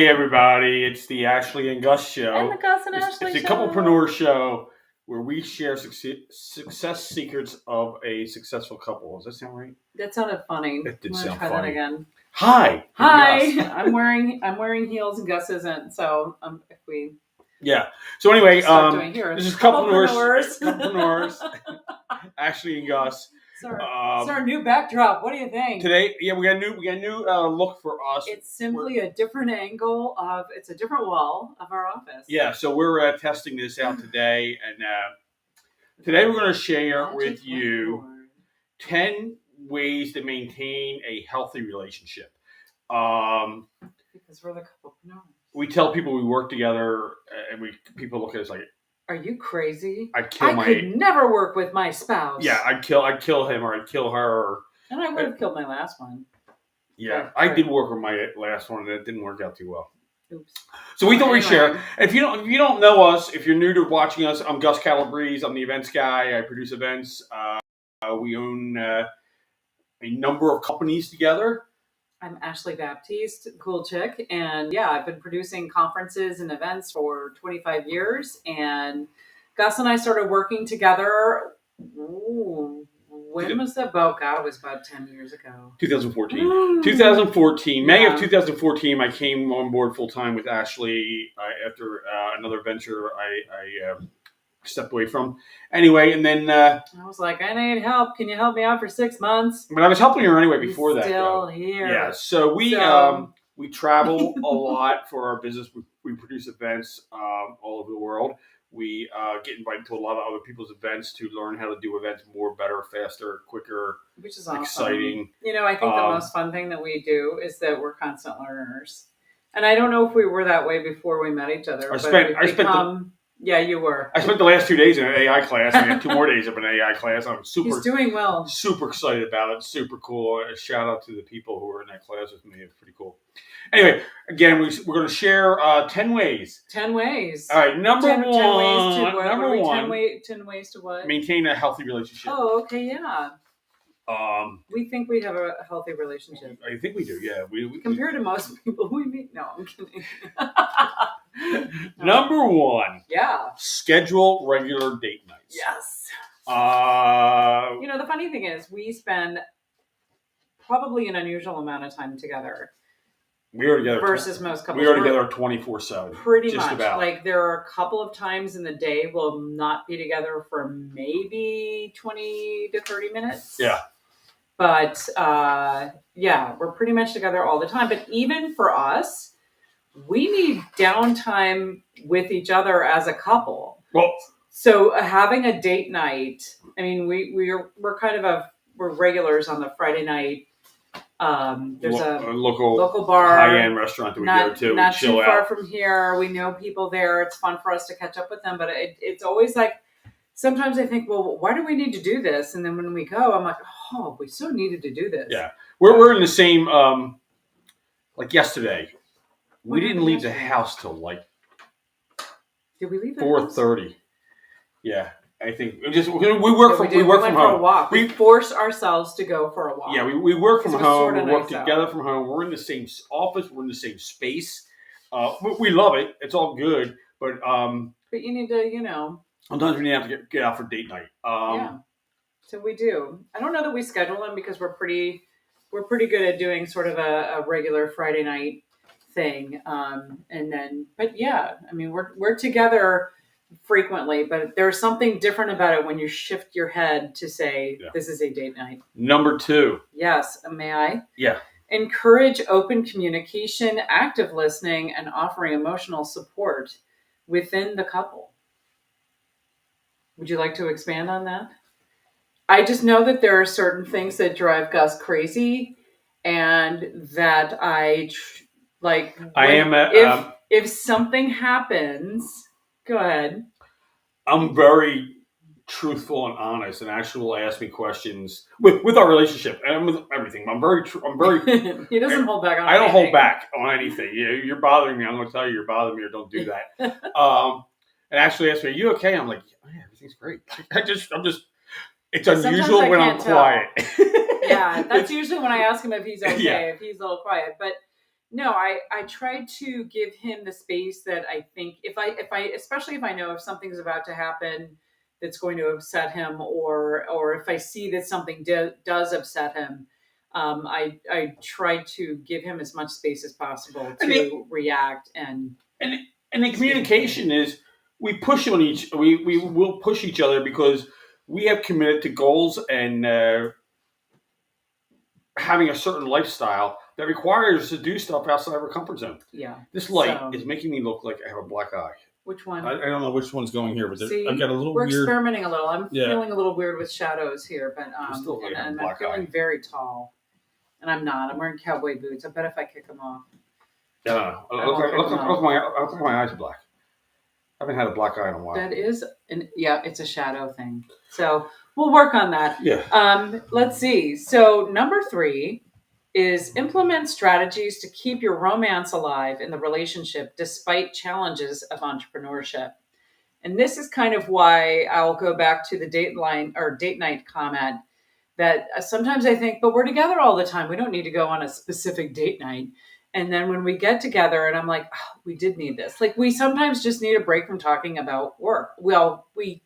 Hey everybody, it's the Ashley and Gus show. And the Gus and Ashley It's the show. Couplepreneurs show where we share success secrets of a successful couple. Does that sound right? That sounded funny. It did I'm sound try funny. That again. Hi. Gus. I'm wearing heels and Gus isn't. So if we So anyway, this is Couplepreneurs. Couplepreneurs. Ashley and Gus. It's our new backdrop. What do you think? Today, we got a new look for us. It's simply a different angle it's a different wall of our office. Yeah, so we're testing this out today, and today we're going to share with you 10 ways to maintain a healthy relationship. Because we're the Couplepreneurs. We tell people we work together, and people look at us like, "Are you crazy? I could never work with my spouse." Yeah, I'd kill him or I'd kill her. And I would have killed my last one. Yeah, I did work with my last one, and it didn't work out too well. Oops. So we thought we'd share. If you don't know us, if you're new to watching us, I'm Gus Calabrese. I'm the events guy. I produce events. We own a number of companies together. I'm Ashley Baptiste, cool chick, and I've been producing conferences and events for 25 years, and Gus and I started working together, when was that? It was about 10 years ago. 2014. 2014. May of 2014, I came on board full-time with Ashley after another venture I stepped away from. Anyway, and then I was like, I need help. Can you help me out for 6 months? But I was helping her anyway before that. Still here. Yeah, so we travel a lot for our business. We produce events all over the world. We get invited to a lot of other people's events to learn how to do events more, better, faster, quicker, which is awesome. Exciting. I think the most fun thing that we do is that we're constant learners. And I don't know if we were that way before we met each other. You were. I spent the last 2 days in an AI class. I got 2 more days of an AI class. He's doing well. Super excited about it. Super cool. A shout out to the people who were in that class with me. It's pretty cool. Anyway, again, we're going to share 10 ways. 10 ways. All right, number one. 10 ways to what? Number one. 10 ways to what? Maintain a healthy relationship. Oh, okay, yeah. We think we have a healthy relationship. I think we do, yeah. We compared to most people we meet. No, I'm kidding. Number one. Yeah. Schedule regular date nights. Yes. The funny thing is we spend probably an unusual amount of time together. We are together versus most couples. We are together 24/7. Pretty much. About. Like there are a couple of times in the day we'll not be together for maybe 20 to 30 minutes. Yeah. But we're pretty much together all the time. But even for us, we need downtime with each other as a couple. Well, so having a date night. I mean, we're we're regulars on the Friday night. There's a local bar, high-end restaurant that we go to. Not too far from here. We know people there. It's fun for us to catch up with them. But it's always like, sometimes I think, well, why do we need to do this? And then when we go, I'm like, oh, we so needed to do this. Yeah, we're in the same. Like yesterday, we didn't leave the house till like. Did we leave 4:30? Yeah. I think we work from home. For a walk. We force ourselves to go for a walk. Yeah, we work from home. We work together from home. We're in the same office. We're in the same space. We love it. It's all good. But you need to, sometimes we need to have to get out for date night. So we do. I don't know that we schedule them because we're pretty good at doing sort of a regular Friday night thing. We're together frequently, but there's something different about it when you shift your head to say, this is a date night. Number 2. Yes. May I? Yeah. Encourage open communication, active listening, and offering emotional support within the couple. Would you like to expand on that? I just know that there are certain things that drive Gus crazy, and that if something happens. Go ahead. I'm very truthful and honest, and Ashley will ask me questions with our relationship and with everything. I'm very. He doesn't hold back on. I don't hold back on anything. You're bothering me. I'm going to tell you you're bothering me, or don't do that. And Ashley asked me, "Are you okay?" I'm like, "Oh, yeah, everything's great." I'm just. It's unusual when I'm quiet. Yeah, that's usually when I ask him if he's okay, if he's a little quiet. But No, I try to give him the space that I think if I especially if I know if something's about to happen that's going to upset him, or if I see that something does upset him, I try to give him as much space as possible to react and the communication is we push on we will push each other because we have committed to goals and having a certain lifestyle that requires us to do stuff outside of our comfort zone. Yeah. This light is making me look like I have a black eye. Which one? I don't know which one's going here, but See, I've got a little we're weird. Experimenting a little. I'm feeling a little weird with shadows here, but and I'm feeling very tall, and I'm not. I'm wearing cowboy boots. I bet if I kick them off. Yeah, look, my eyes are black. I haven't had a black eye in a while. That is, it's a shadow thing. So we'll work on that. Yeah. Let's see. So number 3 is implement strategies to keep your romance alive in the relationship despite challenges of entrepreneurship. And this is kind of why I'll go back to the date night comment that sometimes I think, but we're together all the time. We don't need to go on a specific date night. And then when we get together and I'm like, oh, we did need this. Like we sometimes just need a break from talking about work. Well, we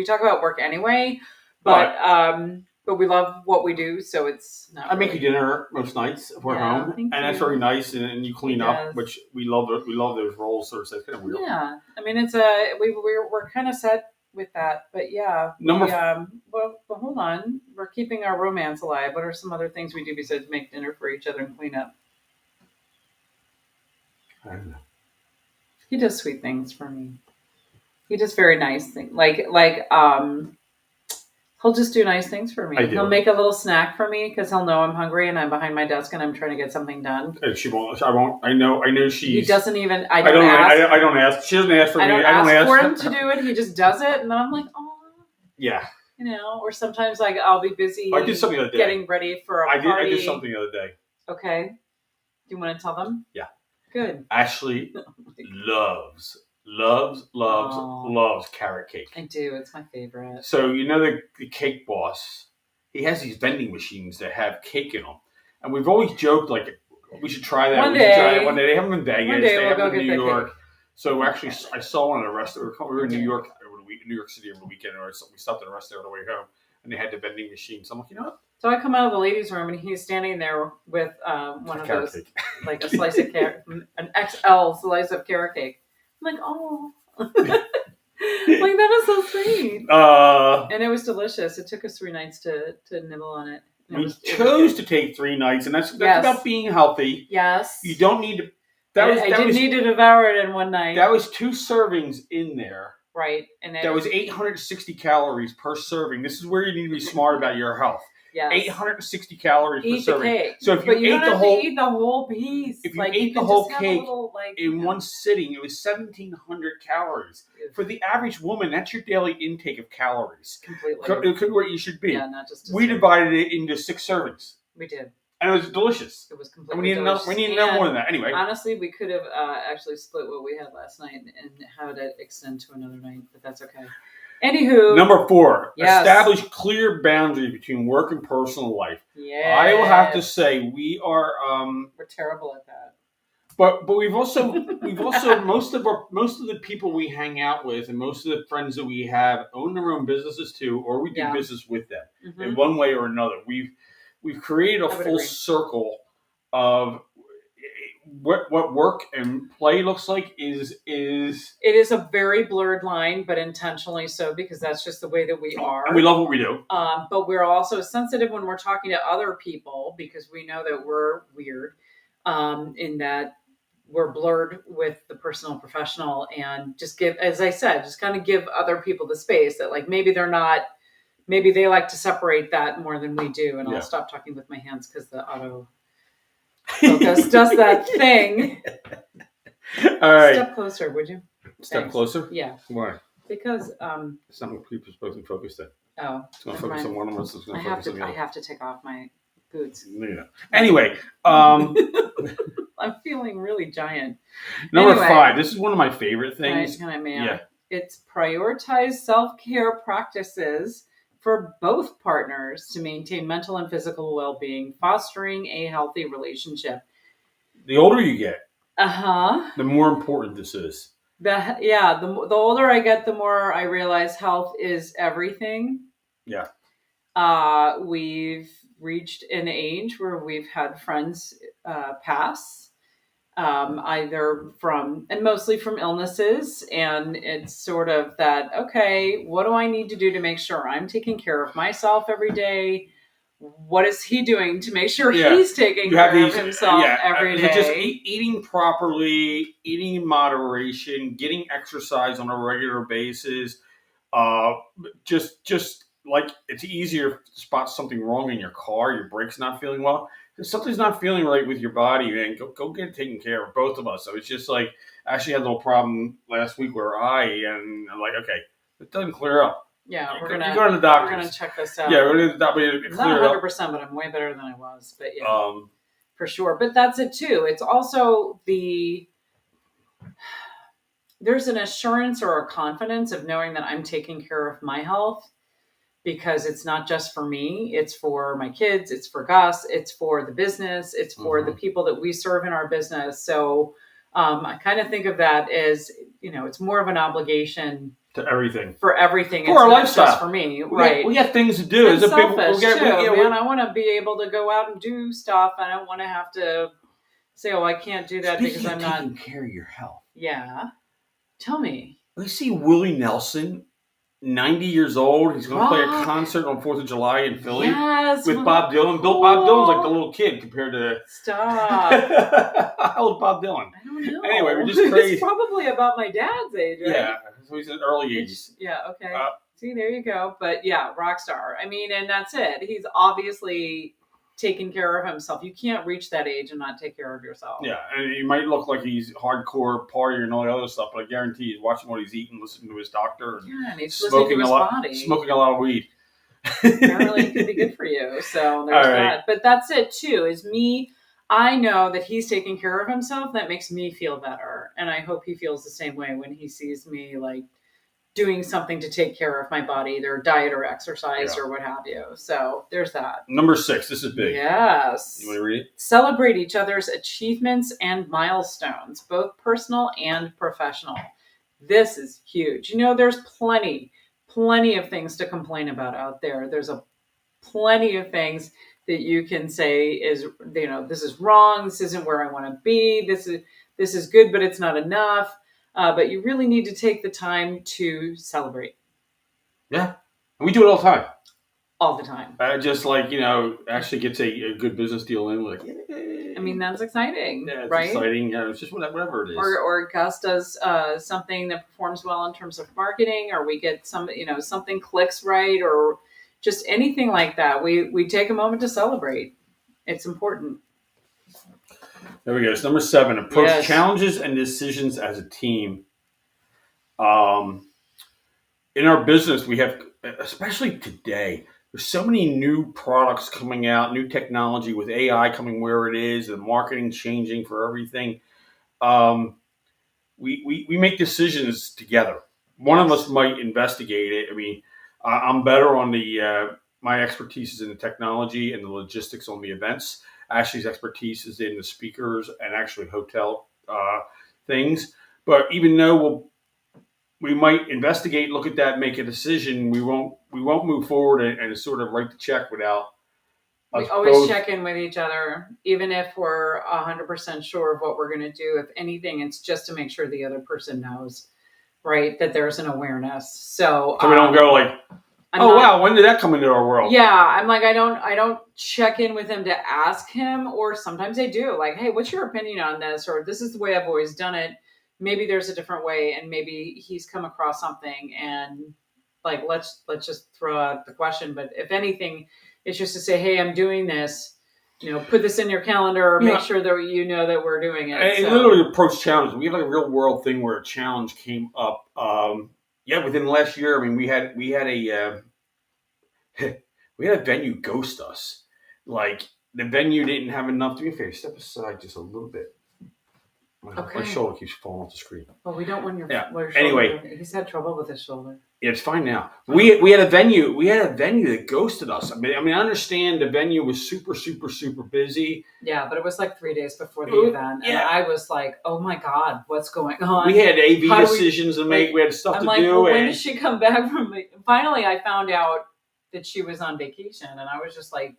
talk about work anyway, but we love what we do, so it's not. I make you dinner most nights if we're home, and that's very nice. And you clean up, which we love. We love those roles, so it's kind of weird. Yeah, I mean, it's we're kind of set with that, but yeah. Well, hold on, we're keeping our romance alive. What are some other things we do besides make dinner for each other and clean up? I don't know. He does sweet things for me. He does very nice things, he'll just do nice things for me. He'll make a little snack for me because he'll know I'm hungry and I'm behind my desk and I'm trying to get something done. And she won't. I won't. I know. She. He doesn't even. I don't ask. She doesn't ask for me. I don't ask for him to do it. He just does it, and then I'm like, oh. Yeah. Or sometimes I'll be busy. I did something the other day. Getting ready for a party. I did something the other day. Okay. Do you want to tell them? Yeah. Good. Ashley loves carrot cake. I do. It's my favorite. So the cake boss, he has these vending machines that have cake in them, and we've always joked like we should try that. One day they have them in Vegas. One day they have we'll them in go New get York. So actually, I saw one at a restaurant. We were in New York New York City over the weekend, or we stopped at a restaurant on the way home, and they had the vending machine. So I'm like, you know what? So I come out of the ladies' room, and he's standing there with one of those, like a slice of carrot, an XL slice of carrot cake. I'm like, oh. Like that is so sweet. And it was delicious. It took us 3 nights to nibble on it. We chose to take 3 nights, and that's about being healthy. Yes. You don't need to. I didn't need to devour it in one night. That was 2 servings in there. Right. And that was 860 calories per serving. This is where you need to be smart about your health. Yes. 860 calories per serving. Cake. So if you ate the whole, eat the whole piece. If you ate the whole cake in one sitting, it was 1,700 calories. For the average woman, that's your daily intake of calories. Completely. It could be where you should be. Yeah, not just. We divided it into 6 servings. We did. And it was delicious. It was completely delicious. We need to know more than that. Anyway. Honestly, we could have actually split what we had last night and had it extend to another night, but that's okay. Anywho. Number 4. Yes. Establish clear boundaries between work and personal life. Yeah. I will have to say we are we're terrible at that. But we've also most of the people we hang out with and most of the friends that we have own their own businesses too, or we do business with them in one way or another. We've created a full circle of what work and play looks like is it is a very blurred line, but intentionally so, because that's just the way that we are. And we love what we do. But we're also sensitive when we're talking to other people because we know that we're weird in that we're blurred with the personal and professional, and just give, as I said, just kind of give other people the space that like maybe they like to separate that more than we do. And I'll stop talking with my hands because the auto focus does that thing. All right. Step closer, would you? Step closer? Yeah. Why? Because it's not what people are supposed to focus on. Oh. It's going to focus on one of us. I have to take off my boots. Yeah. Anyway, I'm feeling really giant. Number 5. This is one of my favorite things. Yeah. It's prioritize self-care practices for both partners to maintain mental and physical well-being, fostering a healthy relationship. the older you get, Uh-huh. the more important this is. The older I get, the more I realize health is everything. Yeah. We've reached an age where we've had friends pass, either and mostly from illnesses. And it's sort of that, okay, what do I need to do to make sure I'm taking care of myself every day? What is he doing to make sure he's taking care of himself every day? Just eating properly, eating in moderation, getting exercise on a regular basis. Just like it's easier to spot something wrong in your car, your brake's not feeling well. If something's not feeling right with your body, man, go get it taken care of, both of us. So it's just like, I actually had a little problem last week where and I'm like, okay, it doesn't clear up. Yeah, you go to the doctor. We're gonna check this out. Yeah, we're going to the doctor. Not 100%, but I'm way better than I was. But yeah, for sure. But that's it too. It's also there's an assurance or a confidence of knowing that I'm taking care of my health, because it's not just for me. It's for my kids. It's for Gus. It's for the business. It's for the people that we serve in our business. So I kind of think of that as, it's more of an obligation to everything. For everything. For our lifestyle. Just for me, right? We got things to do. It's selfish too, man. I want to be able to go out and do stuff. I don't want to have to say, I can't do that because I'm not taking care of your health. Yeah. Tell me. We see Willie Nelson, 90 years old. He's going to play a concert on 4th of July in Philly with Bob Dylan. Cool. Bob Dylan's like the little kid compared to... Stop. How old is Bob Dylan? I don't know. Anyway, we're just crazy. It's probably about my dad's age, right? Yeah. So he's in early 80s. Yeah, okay. See, there you go. But yeah, rock star. I mean, and that's it. He's obviously taking care of himself. You can't reach that age and not take care of yourself. Yeah, and he might look like he's hardcore partying and all the other stuff, but I guarantee he's watching what he's eating, listening to his doctor, and he's listening to his body. Smoking a lot of weed. Apparently it could be good for you. So there's that. But that's it too, is me. I know that he's taking care of himself. That makes me feel better. And I hope he feels the same way when he sees me like doing something to take care of my body, either diet or exercise or what have you. So there's that. Number 6, this is big. Yes. You want to read it? Celebrate each other's achievements and milestones, both personal and professional. This is huge. There's plenty of things to complain about out there. There's plenty of things that you can say is, this is wrong. This isn't where I want to be. This is good, but it's not enough. But you really need to take the time to celebrate. Yeah. And we do it all the time. All the time. Just like, Ashley gets a good business deal in. Like, yay. I mean, that's exciting. Yeah, it's right? exciting. It's just whatever it is. Or Gus does something that performs well in terms of marketing, or we get something clicks right, or just anything like that. We take a moment to celebrate. It's important. There we go. It's number 7. Approach challenges and decisions as a team. In our business, we have, especially today, there's so many new products coming out, new technology with AI coming where it is, the marketing changing for everything. We make decisions together. One of us might investigate it. I mean, I'm better on my expertise is in the technology and the logistics on the events. Ashley's expertise is in the speakers and actually hotel things. But even though we might investigate, look at that, make a decision, we won't move forward and sort of write the check without. We always check in with each other, even if we're 100% sure of what we're going to do. If anything, it's just to make sure the other person knows, right, that there's an awareness. So we don't go like, wow, when did that come into our world? Yeah, I'm like, I don't check in with him to ask him, or sometimes I do, like, hey, what's your opinion on this? Or this is the way I've always done it. Maybe there's a different way, and maybe he's come across something, and like, let's just throw out the question. But if anything, it's just to say, hey, I'm doing this. Put this in your calendar, or make sure that that we're doing it. And literally approach challenges. We had like a real world thing where a challenge came up. Within the last year, I mean, we had a venue ghost us. Like, the venue didn't have enough. Do me a favor, step aside just a little bit. My shoulder keeps falling off the screen. Well, we don't want your shoulder. Anyway, he's had trouble with his shoulder. It's fine now. We had a venue. We had a venue that ghosted us. I mean, I understand the venue was super, super, super busy. Yeah, but it was like 3 days before the event, and I was like, "Oh my God, what's going on?" We had AV decisions to make. We had stuff to do. Well, when did she come back from? Finally, I found out that she was on vacation, and I was just like,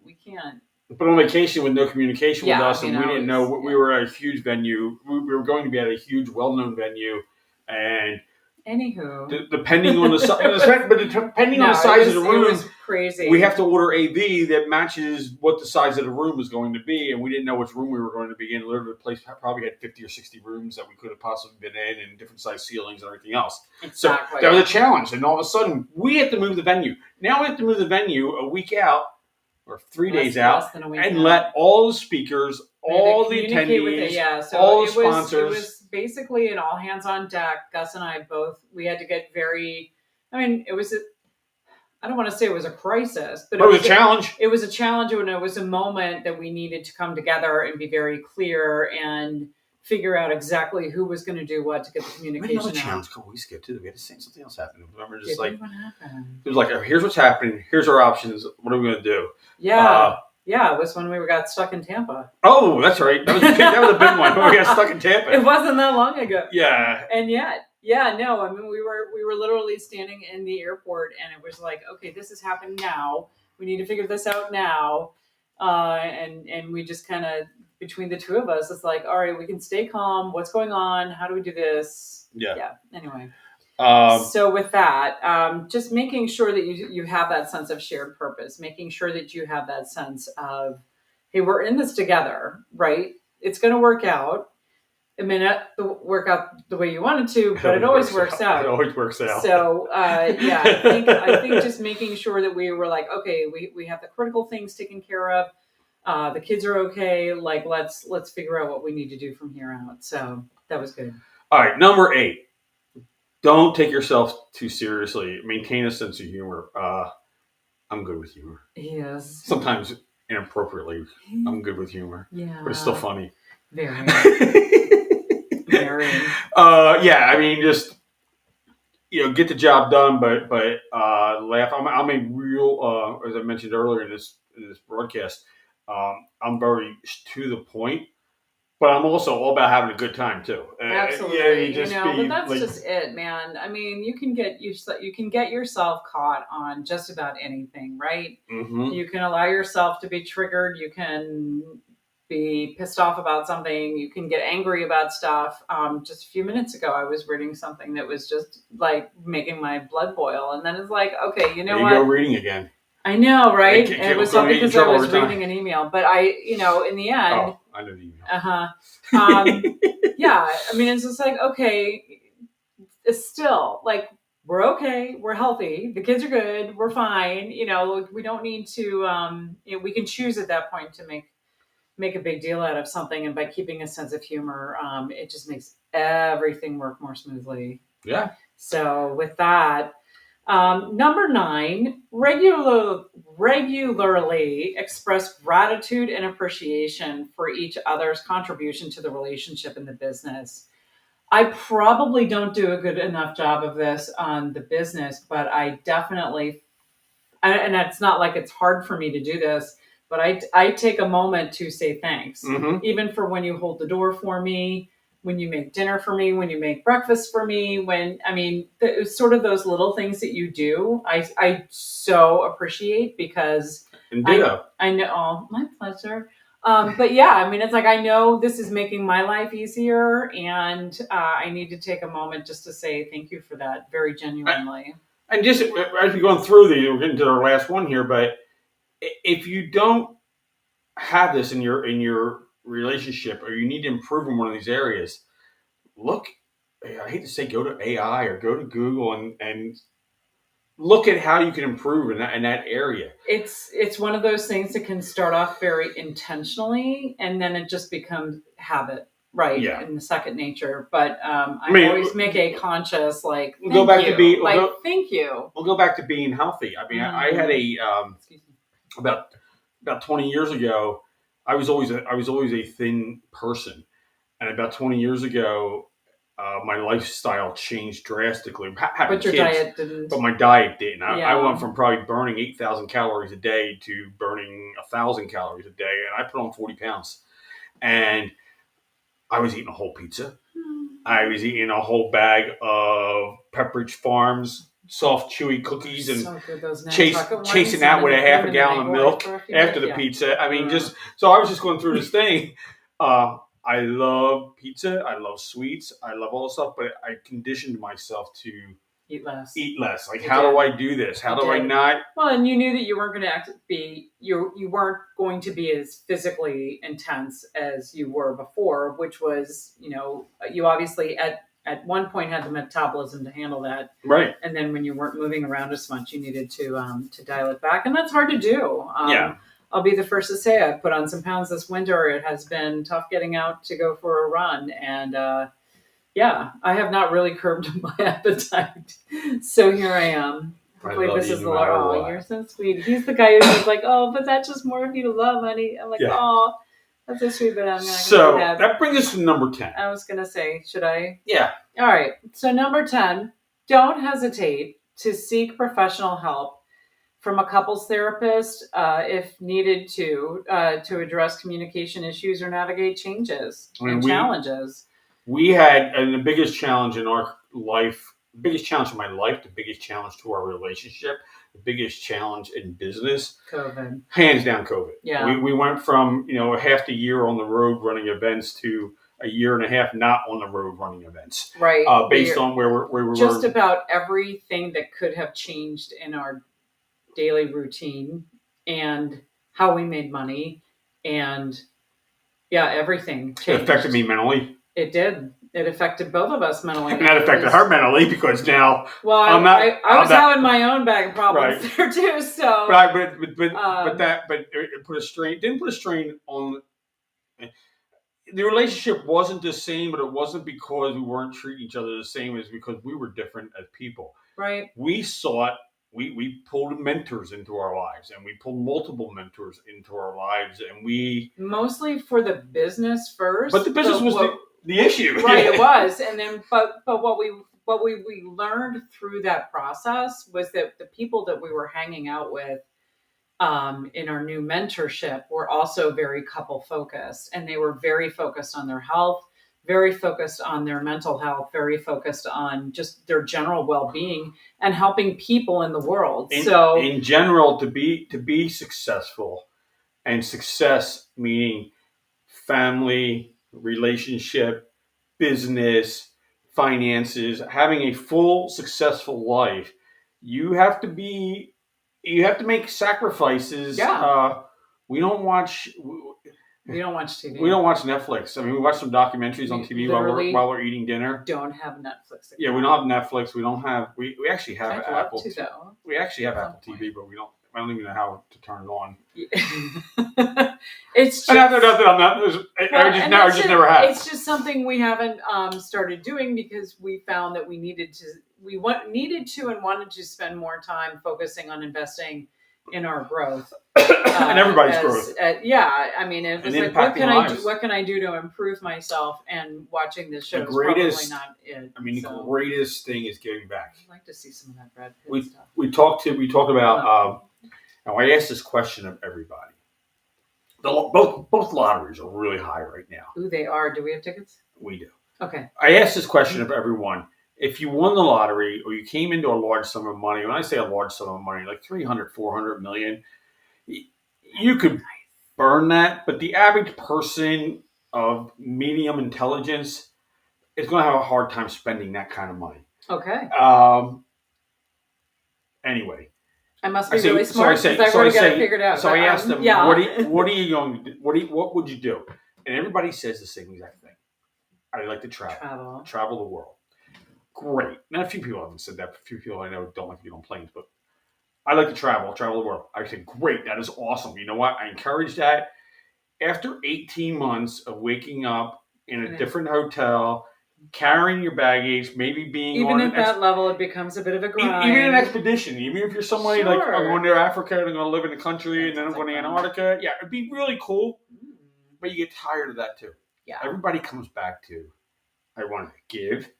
"We can't." But on vacation with no communication with us, and we didn't know we were at a huge venue. We were going to be at a huge, well-known venue, and. Anywho, depending on the size, but depending on the size of the room, it was crazy. We have to order AV that matches what the size of the room is going to be, and we didn't know which room we were going to be in. Literally, the place probably had 50 or 60 rooms that we could have possibly been in, and different size ceilings and everything else. Exactly. So that was a challenge, and all of a sudden, we had to move the venue. Now we have to move the venue a week out or 3 days out, and let all the speakers, all the attendees, all the sponsors. It was basically an all hands on deck. Gus and I both, we had to get very, I mean, it was, I don't want to say it was a crisis, but it was a challenge. It was a challenge, and it was a moment that we needed to come together and be very clear and figure out exactly who was going to do what to get the communication out. We had another challenge a couple weeks ago, too. We had to say something else happened. Remember, just what happened? It was like, here's what's happening. Here's our options. What are we going to do? Yeah. Yeah, it was when we got stuck in Tampa. Oh, that's right. That was a big one. When we got stuck in Tampa. It wasn't that long ago. Yeah. And yet, no. I mean, we were literally standing in the airport, and it was like, okay, this is happening now. We need to figure this out now. And we just kind of, between the two of us, it's like, all right, we can stay calm. What's going on? How do we do this? Yeah. Anyway. So with that, just making sure that you have that sense of shared purpose, making sure that you have that sense of, hey, we're in this together, right? It's going to work out. It may not work out the way you want it to, but it always works out. It always works out. So, I think just making sure that we were like, okay, we have the critical things taken care of. The kids are okay. Like, let's figure out what we need to do from here out. So that was good. All right. Number 8. Don't take yourself too seriously. Maintain a sense of humor. I'm good with humor. Yes. Sometimes inappropriately, I'm good with humor. Yeah. But it's still funny. Very. Very. Yeah. I mean, just get the job done, but laugh. I'm a real, as I mentioned earlier in this broadcast. I'm very to the point. But I'm also all about having a good time too. Absolutely, but that's just it, man. I mean, you can get yourself caught on just about anything, right? Mm-hmm. You can allow yourself to be triggered. You can be pissed off about something. You can get angry about stuff. Just a few minutes ago, I was reading something that was just like making my blood boil, and then it's like, okay, you know what? There you go, reading again. I know, right? And it was something because I was reading an email, but in the end. Oh, I know the email. Yeah, I mean, it's just like, okay, it's still like, we're okay, we're healthy, the kids are good, we're fine. We don't need to, we can choose at that point to make a big deal out of something. And by keeping a sense of humor, it just makes everything work more smoothly. Yeah. So with that, number 9, regularly express gratitude and appreciation for each other's contribution to the relationship and the business. I probably don't do a good enough job of this on the business, but I definitely, and it's not like it's hard for me to do this, but I take a moment to say thanks, even for when you hold the door for me, when you make dinner for me, when you make breakfast for me, it's sort of those little things that you do. I so appreciate because I know, oh, my pleasure. But yeah, I mean, it's like, I know this is making my life easier, and I need to take a moment just to say thank you for that, very genuinely. And just as we're going through we're getting to our last one here, but if you don't have this in your relationship, or you need to improve in one of these areas, I hate to say go to AI or go to Google and look at how you can improve in that area. It's one of those things that can start off very intentionally, and then it just becomes habit, right? Yeah. In the second nature. But I always make a conscious thank you. Thank you. We'll go back to being healthy. I mean, I had about 20 years ago, I was always a thin person, and about 20 years ago, my lifestyle changed drastically. But your diet didn't. But my diet didn't. Yeah. I went from probably burning 8,000 calories a day to burning 1,000 calories a day, and I put on 40 pounds. And I was eating a whole pizza. I was eating a whole bag of Pepperidge Farms soft, chewy cookies, and so good, those chasing that with a half a gallon of milk after the pizza. I mean, so I was just going through this thing. I love pizza. I love sweets. I love all this stuff, but I conditioned myself to eat less. Like, how do I do this? How do I not? Well, and you knew that you weren't going to you weren't going to be as physically intense as you were before, which was, you obviously at one point had the metabolism to handle that. Right. And then when you weren't moving around as much, you needed to dial it back. And that's hard to do. Yeah. I'll be the first to say I've put on some pounds this winter. It has been tough getting out to go for a run. And I have not really curbed my appetite. So here I am. Hopefully this is the Lord. Oh, you're so sweet. He's the guy who's just like, oh, but that's just more of you to love, honey. I'm like, oh, that's so sweet, but I'm not going to do that. That brings us to number 10. I was going to say, should I? Yeah. All right. So number 10, don't hesitate to seek professional help from a couples therapist if needed to address communication issues or navigate changes and challenges. We had, and the biggest challenge in our life, the biggest challenge in my life, the biggest challenge to our relationship, the biggest challenge in business, COVID. Hands down, COVID. Yeah. We went from, half the year on the road running events to a year and a half not on the road running events. Right. Based on where we were. Just about everything that could have changed in our daily routine and how we made money and everything changed. It affected me mentally. It did. It affected both of us mentally. And that affected her mentally because now. Well, I was having my own bag of problems there too. So right, but it put a strain. Didn't put a strain on. The relationship wasn't the same, but it wasn't because we weren't treating each other the same. It's because we were different as people. Right. We sought. We pulled mentors into our lives, and we pulled multiple mentors into our lives, and we mostly for the business first. But the business was the issue, right? It was, and then but what we learned through that process was that the people that we were hanging out with in our new mentorship were also very couple focused, and they were very focused on their health, very focused on their mental health, very focused on just their general well-being and helping people in the world. So in general, to be successful, and success meaning family, relationship, business, finances, having a full successful life, you have to make sacrifices. Yeah. We don't watch TV. We don't watch Netflix. I mean, we watch some documentaries on TV while we're eating dinner. Don't have Netflix. Yeah, we don't have Netflix. We don't have. We actually have Apple. We actually have Apple TV, but I don't even know how to turn it on. It's just. I just never have. It's just something we haven't started doing because we found that we needed to. We needed to and wanted to spend more time focusing on investing in our growth. And everybody's growth. I mean, it was like, what can I do to improve myself? And watching this show is probably not it. I mean, the greatest thing is giving back. I'd like to see some of that Brad Pitt stuff. We talked about. Now, I asked this question of everybody. Both lotteries are really high right now. Ooh, they are. Do we have tickets? We do. Okay. I asked this question of everyone. If you won the lottery or you came into a large sum of money, when I say a large sum of money, like 300, 400 million, you could burn that. But the average person of medium intelligence is going to have a hard time spending that kind of money. Okay. Anyway. I must be really smart because I've already got it figured out. So I asked them, what are you going to do? What would you do? And everybody says the same exact thing. I'd like to travel the world. Great. Now, a few people haven't said that. A few people I know don't like to get on planes, but I like to travel the world. I said, great, that is awesome. You know what? I encourage that. After 18 months of waking up in a different hotel, carrying your baggage, maybe being even at that level, it becomes a bit of a grind. Even an expedition, even if you're somebody like, I'm going to Africa and I'm going to live in the country and then I'm going to Antarctica. Yeah, it'd be really cool, but you get tired of that too. Yeah. Everybody comes back to, I want to give.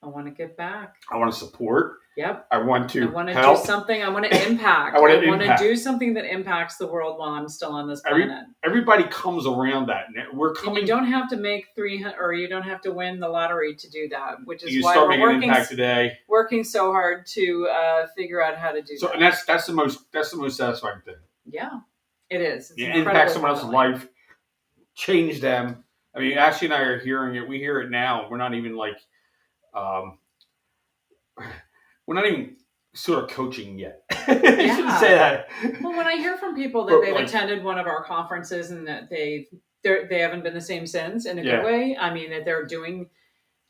I want to give back. I want to support. Yep. I want to I want to help. do something. I want to impact. I want to want to impact. do something that impacts the world while I'm still on this planet. Everybody comes around that. We're coming. And you don't have to make 300, or you don't have to win the lottery to do that, which is you why start we're making an impact today. Working so hard to figure out how to do that. And that's the most satisfying thing. Yeah, it is. It's impact someone else's life, change them. I mean, Ashley and I are hearing it. We hear it now. We're not even like, we're not even sort of coaching yet. I shouldn't say that. Well, when I hear from people that they've attended one of our conferences and that they haven't been the same since in a good way. I mean, that they're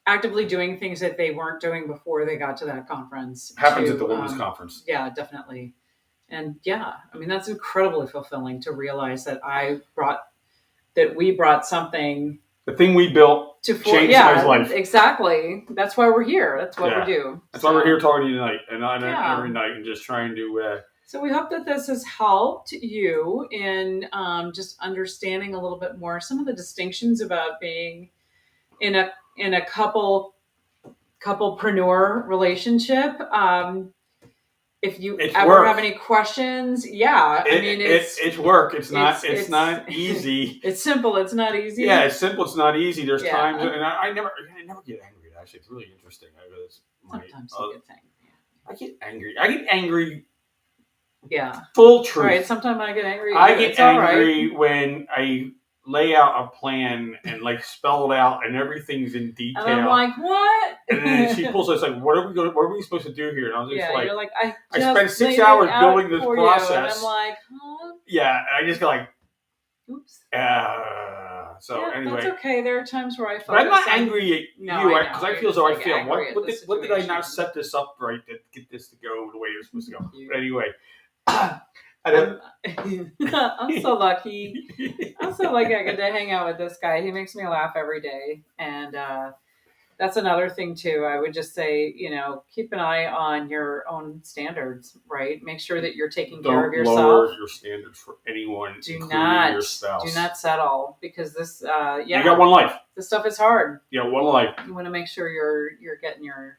actively doing things that they weren't doing before they got to that conference. Happens at the women's conference. Yeah, definitely. And I mean, that's incredibly fulfilling to realize that we brought something. The thing we built to change somebody's life. Exactly. That's why we're here. That's what we do. That's why we're here talking to you tonight and every night and just trying to. So we hope that this has helped you in just understanding a little bit more some of the distinctions about being in a couplepreneur relationship. If you ever have any questions, it's work. It's not easy. It's simple. It's not easy. Yeah, it's simple. It's not easy. There's times, and I never get angry. Actually, it's really interesting. Sometimes you get angry. I get angry. I get angry. Yeah. Full truth. Right. Sometimes I get angry. I get angry when I lay out a plan and spell it out and everything's in detail. And I'm like, what? And then she pulls us what are we supposed to do here? And I was just you're like, I spent 6 hours building this process. And I'm like, huh? Yeah, and I just go oops. So anyway, that's okay. There are times where I focus. But I'm not angry at you because I feel as though I feel. What did I not set this up right to get this to go the way it was supposed to go? But anyway. I'm so lucky. I'm so lucky I get to hang out with this guy. He makes me laugh every day. And that's another thing, too. I would just say, keep an eye on your own standards, right? Make sure that you're taking care of yourself. Don't lower your standards for anyone, including your spouse. Do not settle because this, you got one life. This stuff is hard. Yeah, one life. You want to make sure you're getting your...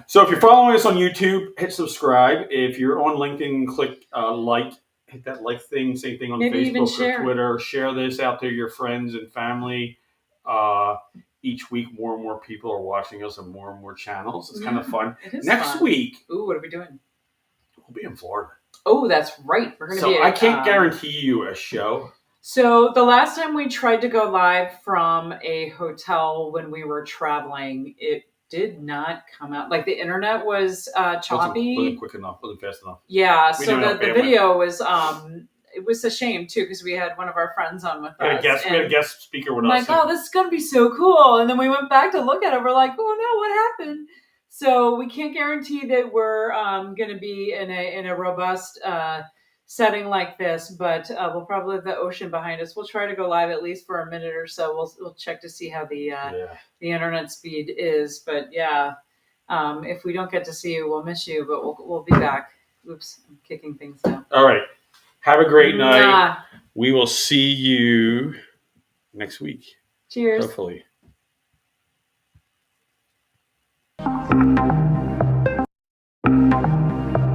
So if you're following us on YouTube, hit subscribe. If you're on LinkedIn, click like. Hit that like thing. Same thing on Facebook or Twitter. Share this out to your friends and family. Each week, more and more people are watching us on more and more channels. It's kind of fun. Next week. Ooh, what are we doing? We'll be in Florida. Oh, that's right. We're going to be. So I can't guarantee you a show. So the last time we tried to go live from a hotel when we were traveling, it did not come out. The internet was choppy. Wasn't quick enough. Wasn't fast enough. Yeah. So the video was it was a shame too because we had one of our friends on with us. We had a guest speaker with us. Like, oh, this is gonna be so cool. And then we went back to look at it. We're like, oh no, what happened? So we can't guarantee that we're gonna be in a robust setting like this, but we'll probably have the ocean behind us. We'll try to go live at least for a minute or so. We'll check to see how the internet speed is. But if we don't get to see you, we'll miss you. But we'll be back. Oops, I'm kicking things down. All right. Have a great night. We will see you next week. Cheers. Hopefully.